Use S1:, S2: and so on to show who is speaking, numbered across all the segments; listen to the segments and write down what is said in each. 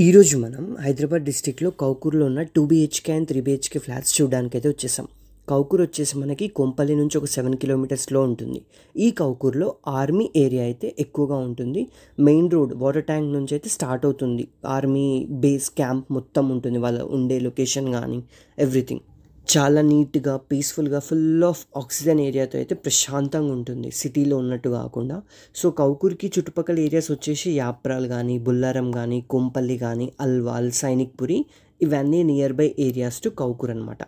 S1: ఈరోజు మనం హైదరాబాద్ డిస్టిక్లో కౌకూర్లో ఉన్న 2 BHK అండ్ 3 BHK ఫ్లాట్స్ చూడడానికి అయితే వచ్చేసాం. కౌకూర్ వచ్చేసి మనకి కొంపల్లి నుంచి ఒక 7 కిలోమీటర్స్లో ఉంటుంది. ఈ కౌకూర్లో ఆర్మీ ఏరియా అయితే ఎక్కువగా ఉంటుంది. మెయిన్ రోడ్ వాటర్ ట్యాంక్ నుంచి అయితే స్టార్ట్ అవుతుంది. ఆర్మీ బేస్ క్యాంప్ మొత్తం ఉంటుంది, వాళ్ళ ఉండే లొకేషన్ కానీ ఎవ్రీథింగ్ చాలా నీట్గా పీస్ఫుల్గా ఫుల్ ఆఫ్ ఆక్సిజన్ ఏరియాతో అయితే ప్రశాంతంగా ఉంటుంది, సిటీలో ఉన్నట్టు కాకుండా. సో కౌకూర్కి చుట్టుపక్కల ఏరియాస్ వచ్చేసి యాప్రాల్ కానీ, బుల్లారం కానీ, కొంపల్లి కానీ, అల్వాల్, సైనిక్పురి ఇవన్నీ near by areas to Kaukur అనమాట.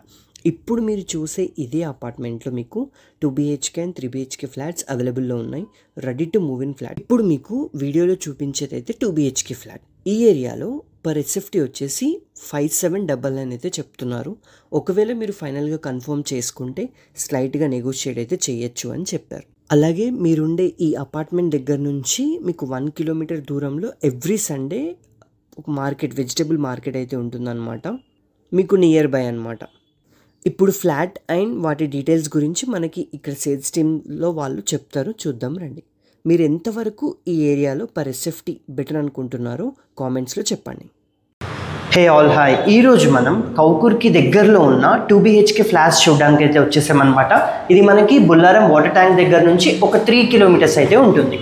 S1: ఇప్పుడు మీరు చూసే ఇదే అపార్ట్మెంట్లో మీకు 2 BHK అండ్ 3 BHK ఫ్లాట్స్ అవైలబుల్లో ఉన్నాయి, ready to move in flat. ఇప్పుడు మీకు వీడియోలో చూపించేది అయితే 2 BHK ఫ్లాట్. ఈ ఏరియాలో పర్ SFT వచ్చేసి 5799 అయితే చెప్తున్నారు. ఒకవేళ మీరు ఫైనల్గా కన్ఫర్మ్ చేసుకుంటే స్లైట్గా నెగోషియేట్ అయితే చేయొచ్చు అని చెప్పారు. అలాగే మీరుండే ఈ అపార్ట్మెంట్ దగ్గర నుంచి మీకు 1 కిలోమీటర్ దూరంలో ఎవ్రీ సండే ఒక మార్కెట్, వెజిటబుల్ మార్కెట్ అయితే ఉంటుందన్నమాట, మీకు నియర్ బై అనమాట. ఇప్పుడు ఫ్లాట్ అండ్ వాటి డీటెయిల్స్ గురించి మనకి ఇక్కడ సేల్స్ టీమ్లో వాళ్ళు చెప్తారు, చూద్దాం రండి. మీరు ఎంతవరకు ఈ ఏరియాలో పర్ SFT బెటర్ అనుకుంటున్నారో కామెంట్స్లో చెప్పండి. హే ఆల్ హాయ్, ఈరోజు మనం కౌకూర్కి దగ్గరలో ఉన్న 2 BHK ఫ్లాట్స్ చూడడానికి అయితే వచ్చేసామన్నమాట. ఇది మనకి బుల్లారం వాటర్ ట్యాంక్ దగ్గర నుంచి ఒక 3 కిలోమీటర్స్ అయితే ఉంటుంది.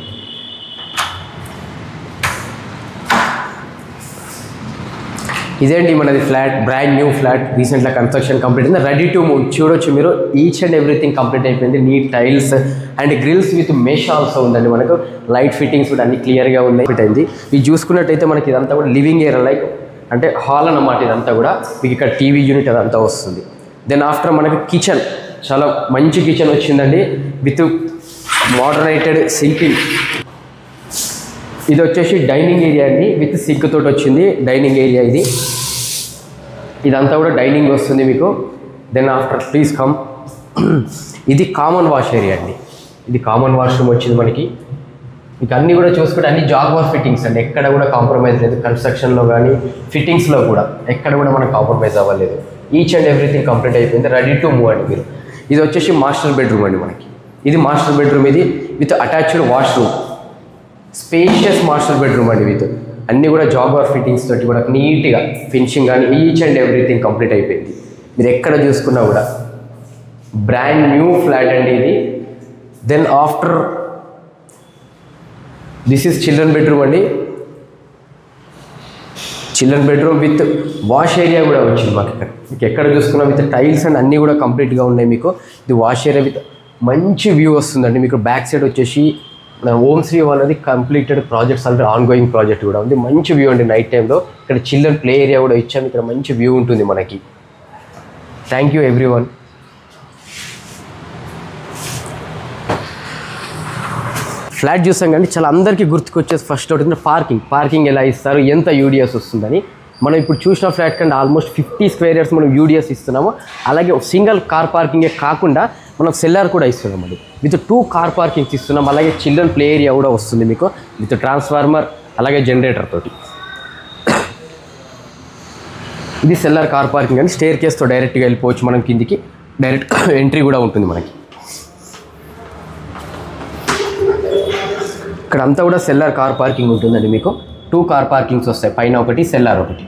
S2: ఇదేంటి మనది ఫ్లాట్, బ్రాండ్ న్యూ ఫ్లాట్, రీసెంట్గా కన్స్ట్రక్షన్ కంప్లీట్ అయింది, రెడీ టు మూవ్. చూడొచ్చు మీరు, ఈచ్ అండ్ ఎవ్రీథింగ్ కంప్లీట్ అయిపోయింది. Neat tiles and grills with mesh also ఉందండి. మనకు లైట్ ఫిట్టింగ్స్ కూడా అన్ని క్లియర్గా ఉన్నాయి. అయింది ఇది చూసుకున్నట్టయితే మనకి ఇదంతా కూడా లివింగ్ ఏరియా, లైక్ అంటే హాల్ అన్నమాట. ఇదంతా కూడా మీకు ఇక్కడ టీవీ యూనిట్ అదంతా వస్తుంది. దెన్ ఆఫ్టర్ మనకి కిచెన్, చాలా మంచి కిచెన్ వచ్చిందండి విత్ మోడర్నైటెడ్ సింకింగ్. ఇది వచ్చేసి డైనింగ్ ఏరియా అండి, విత్ సింక్ తోటి వచ్చింది డైనింగ్ ఏరియా. ఇదంతా కూడా డైనింగ్ వస్తుంది మీకు. దెన్ ఆఫ్టర్ ప్లీజ్ కమ్, ఇది కామన్ వాష్ ఏరియా అండి. ఇది కామన్ వాష్రూమ్ వచ్చింది మనకి. మీకు అన్నీ కూడా చూసుకుంటే అన్ని జాగ్వార్ ఫిట్టింగ్స్ అండి, ఎక్కడ కూడా కాంప్రమైజ్ లేదు. కన్స్ట్రక్షన్లో కానీ ఫిట్టింగ్స్లో కూడా ఎక్కడ కూడా మనం కాంప్రమైజ్ అవ్వలేదు. ఈచ్ అండ్ ఎవ్రీథింగ్ కంప్లీట్ అయిపోయింది, రెడీ టు మూవ్ అండి మీరు. ఇది వచ్చేసి మాస్టర్ బెడ్రూమ్ అండి మనకి. ఇది మాస్టర్ బెడ్రూమ్, ఇది with attached washroom, spacious master bedroom అండి. విత్ అన్నీ కూడా జాగ్వార్ ఫిట్టింగ్స్ తోటి కూడా నీట్గా ఫినిషింగ్ కానీ ఈచ్ అండ్ ఎవ్రీథింగ్ కంప్లీట్ అయిపోయింది. మీరు ఎక్కడ చూసుకున్నా కూడా బ్రాండ్ న్యూ ఫ్లాట్ అండి ఇది. Then after this is children bedroom అండి. Children bedroom with wash area కూడా వచ్చింది మాకు ఇక్కడ. మీకు ఎక్కడ చూసుకున్నా విత్ టైల్స్ అండ్ అన్నీ కూడా కంప్లీట్గా ఉన్నాయి మీకు. ఇది వాష్ ఏరియా విత్ మంచి వ్యూ వస్తుందండి మీకు. బ్యాక్ సైడ్ వచ్చేసి ఓం శ్రీ వాళ్ళది completed projects, already on going project కూడా ఉంది. మంచి వ్యూ అండి నైట్ టైంలో. ఇక్కడ చిల్డ్రన్ ప్లే ఏరియా కూడా ఇచ్చాము, ఇక్కడ మంచి వ్యూ ఉంటుంది మనకి. Thank you everyone. ఫ్లాట్ చూసాం కానీ చాలా అందరికీ గుర్తుకొచ్చేసి ఫస్ట్ అవుతుంది పార్కింగ్ ఎలా ఇస్తారు, ఎంత యూడిఎస్ వస్తుందని. మనం ఇప్పుడు చూసిన ఫ్లాట్ కంటే ఆల్మోస్ట్ 50 స్క్వేర్ యార్డ్స్ మనం యూడిఎస్ ఇస్తున్నాము. అలాగే సింగిల్ కార్ పార్కింగే కాకుండా మనం సెల్లార్ కూడా ఇస్తున్నాం అండి. విత్ 2 కార్ పార్కింగ్స్ ఇస్తున్నాం. అలాగే చిల్డ్రన్ ప్లే ఏరియా కూడా వస్తుంది మీకు విత్ ట్రాన్స్ఫార్మర్, అలాగే జనరేటర్ తోటి. ఇది సెల్లార్ కార్ పార్కింగ్ అని, స్టేర్ కేస్తో డైరెక్ట్గా వెళ్ళిపోవచ్చు మనం కిందికి. డైరెక్ట్ ఎంట్రీ కూడా ఉంటుంది మనకి. ఇక్కడ అంతా కూడా సెల్లార్ కార్ పార్కింగ్ ఉంటుందండి మీకు. 2 కార్ పార్కింగ్స్ వస్తాయి, పైన ఒకటి, సెల్లార్ ఒకటి.